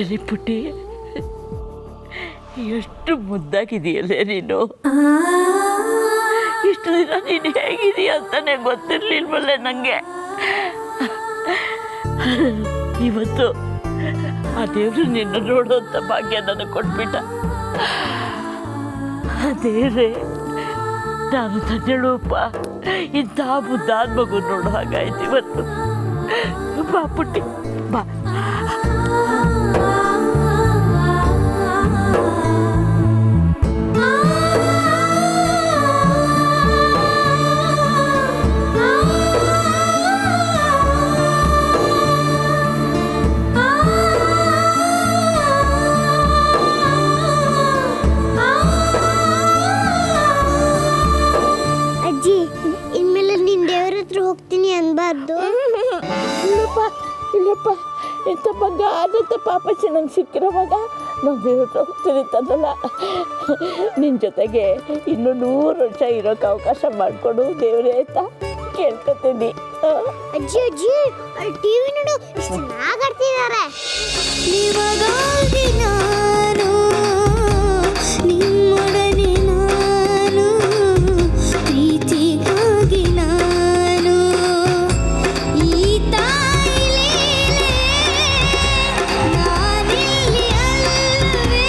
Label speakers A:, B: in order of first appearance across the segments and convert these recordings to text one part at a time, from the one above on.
A: ಶರೀ ಪುಟ್ಟಿ, ಎಷ್ಟು ಮುದ್ದಾಗಿದೆಯಲ್ಲೇ ನೀನು. ಇಷ್ಟು ದಿನ ನೀನು ಹೇಗಿದೀಯ ಅಂತಾನೆ ಗೊತ್ತಿರ್ಲಿಲ್ವಲ್ಲೇ ನನಗೆ. ಇವತ್ತು ಆ ದೇವ್ರು ನಿನ್ನ ನೋಡುವಂಥ ಭಾಗ್ಯ ನನಗೆ ಕೊಟ್ಬಿಟ್ಟ. ದೇವ್ರೆ, ನಾನು ಧನ್ಯಳೂಪ. ಇಂಥ ಮುದ್ದಾದ ಮಗು ನೋಡೋ ಹಾಗಾಯ್ತು ಇವತ್ತು. ಬಾ ಪುಟ್ಟಿ ಬಾ.
B: ಅಜ್ಜಿ, ಇನ್ಮೇಲೆ ನಿನ್ನ ದೇವ್ರ ಹತ್ರ ಹೋಗ್ತೀನಿ ಅನ್ಬಾರ್ದು.
A: ಇಲ್ಲಪ್ಪ, ಇಂಥ ಮಗ ಆದಂಥ ಪಾಪಚ್ಚಿ ನಂಗೆ ಸಿಕ್ಕಿರೋ ಮಗ ನಾವು ದೇವ್ರ ಹೋಗ್ತೀನಿ ಅಂತಂದಲ್ಲ. ನಿನ್ನ ಜೊತೆಗೆ ಇನ್ನೂ 100 ವರ್ಷ ಇರೋಕೆ ಅವಕಾಶ ಮಾಡಿಕೊಡು ದೇವ್ರೇ ಅಂತ ಕೇಳ್ಕೊತೀನಿ.
B: ಅಜ್ಜಿ ಅಜ್ಜಿ, ಅಲ್ಲಿ ಟಿವಿ ನೋಡು, ಎಷ್ಟು ಚೆನ್ನಾಗಿ ಆಡ್ತಿದ್ದಾರೆ. ನಿಮಗಾಗಿ ನಾನು, ನಿಮ್ಮೊಡನೆ ನಾನು, ಪ್ರೀತಿಗಾಗಿ ನಾನು, ಈ ತಾಯಿ ಲೀಲೆ ನಾನಿಲ್ಲಿ ಅಲ್ಲವೇ,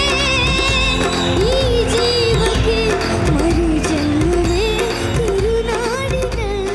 B: ಈ ಜೀವಕ್ಕೆ ಮರು ಜನ್ಮವೇ ತಿರುನಾಡಿನಲ್ಲಿ.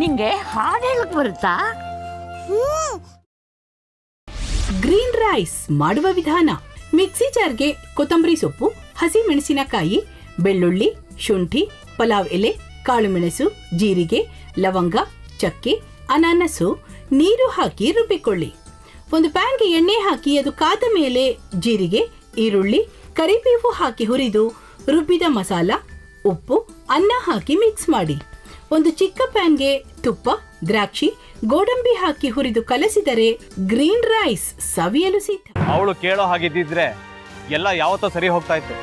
A: ನಿಂಗೆ ಹಾಡು ಹೇಳಕ್ ಬರುತ್ತಾ?
C: ಗ್ರೀನ್ ರೈಸ್ ಮಾಡುವ ವಿಧಾನ: ಮಿಕ್ಸಿ ಜಾರ್ಗೆ ಕೊತ್ತಂಬರಿ ಸೊಪ್ಪು, ಹಸಿ ಮೆಣಸಿನಕಾಯಿ, ಬೆಳ್ಳುಳ್ಳಿ, ಶುಂಠಿ, ಪಲಾವ್ ಎಲೆ, ಕಾಳುಮೆಣಸು, ಜೀರಿಗೆ, ಲವಂಗ, ಚಕ್ಕೆ, ಅನಾನಸು, ನೀರು ಹಾಕಿ ರುಬ್ಬಿಕೊಳ್ಳಿ. ಒಂದು ಪ್ಯಾನ್ಗೆ ಎಣ್ಣೆ ಹಾಕಿ ಅದು ಕಾದ ಮೇಲೆ ಜೀರಿಗೆ, ಈರುಳ್ಳಿ, ಕರಿಬೇವು ಹಾಕಿ ಹುರಿದು ರುಬ್ಬಿದ ಮಸಾಲ, ಉಪ್ಪು, ಅನ್ನ ಹಾಕಿ ಮಿಕ್ಸ್ ಮಾಡಿ. ಒಂದು ಚಿಕ್ಕ ಪ್ಯಾನ್ಗೆ ತುಪ್ಪ, ದ್ರಾಕ್ಷಿ, ಗೋಡಂಬಿ ಹಾಕಿ ಹುರಿದು ಕಲಸಿದರೆ ಗ್ರೀನ್ ರೈಸ್ ಸವಿಯಲು ಸಿದ್ಧ.
D: ಅವಳು ಕೇಳೋ ಹಾಗಿದ್ದಿದ್ರೆ ಎಲ್ಲ ಯಾವತ್ತೋ ಸರಿ ಹೋಗ್ತಾ ಇತ್ತು.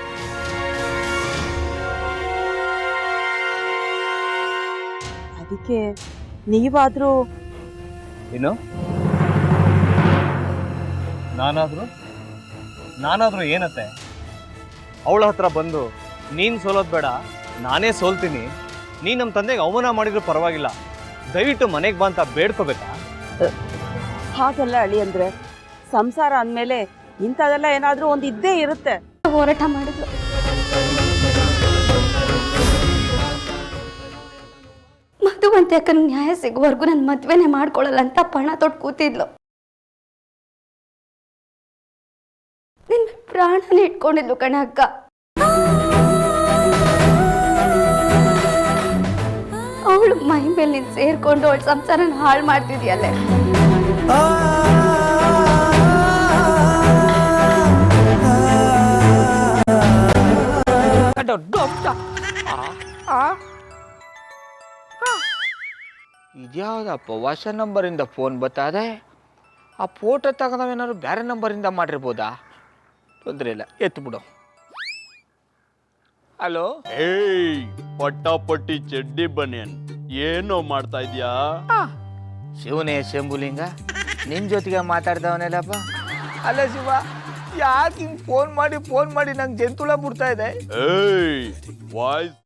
E: ಅದಕ್ಕೆ ನೀವಾದ್ರೂ
D: ಏನು? ನಾನಾದ್ರೂ ಏನತ್ತೆ? ಅವಳ ಹತ್ರ ಬಂದು ನೀನು ಸೋಲೋದು ಬೇಡ, ನಾನೇ ಸೋಲ್ತೀನಿ, ನೀನು ನಮ್ಮ ತಂದೆಗೆ ಅವಮಾನ ಮಾಡಿದ್ರು ಪರವಾಗಿಲ್ಲ, ದಯವಿಟ್ಟು ಮನೆಗೆ ಬಾ ಅಂತ ಬೇಡ್ಕೋಬೇಕಾ?
E: ಹಾಗೆಲ್ಲ ಅಳಿ ಅಂದ್ರೆ ಸಂಸಾರ ಅಂದಮೇಲೆ ಇಂಥದೆಲ್ಲ ಏನಾದ್ರೂ ಒಂದು ಇದ್ದೇ ಇರುತ್ತೆ.
B: ಹೋರಾಟ ಮಾಡಿದ್ರು.
F: ಮಧುವಂತೆ ಅಕ್ಕನ ನ್ಯಾಯ ಸಿಗುವವರೆಗೂ ನನ್ನ ಮದ್ವೆನೇ ಮಾಡ್ಕೊಳ್ಳಲ್ಲ ಅಂತ ಪಣ ತೊಟ್ಟು ಕೂತಿದ್ಲು. ನಿನ್ನ ಪ್ರಾಣನೇ ಇಟ್ಕೊಂಡಿದ್ಲು ಕಣ ಅಕ್ಕ. ಅವಳು ಮೈ ಮೇಲೆ ನೀನು ಸೇರ್ಕೊಂಡು ಅವಳ ಸಂಸಾರನ ಹಾಳು ಮಾಡ್ತಿದ್ಯಲ್ಲೇ.
G: ಇದ್ಯಾವುದಪ್ಪ ಹೊಸ ನಂಬರಿಂದ ಫೋನ್ ಬತ್ತದೆ? ಆ ಫೋಟೋ ತಗೊಂಡವೇನಾದ್ರು ಬೇರೆ ನಂಬರಿಂದ ಮಾಡಿರ್ಬೋದಾ? ತೊಂದರೆ ಇಲ್ಲ, ಎತ್ತು ಬಿಡು. ಹಲೋ,
H: ಏಯ್ ಪಟ್ಟಾಪಟ್ಟಿ ಚಡ್ಡಿ ಬನಿಯನ್, ಏನೋ ಮಾಡ್ತಾ ಇದ್ಯಾ?
G: ಶಿವನೇ ಶಂಭುಲಿಂಗ, ನಿನ್ ಜೊತೆಗೆ ಮಾತಾಡ್ದವನೆಲ್ಲಪ್ಪ. ಅಲ್ಲ ಶಿವ, ಯಾಕೆ ಹಿಂಗ್ ಫೋನ್ ಮಾಡಿ ನಂಗೆ ಜಂತುಳ ಬಿಡ್ತಾ ಇದೆ?
H: ಏಯ್ ವಾಯ್ಸ್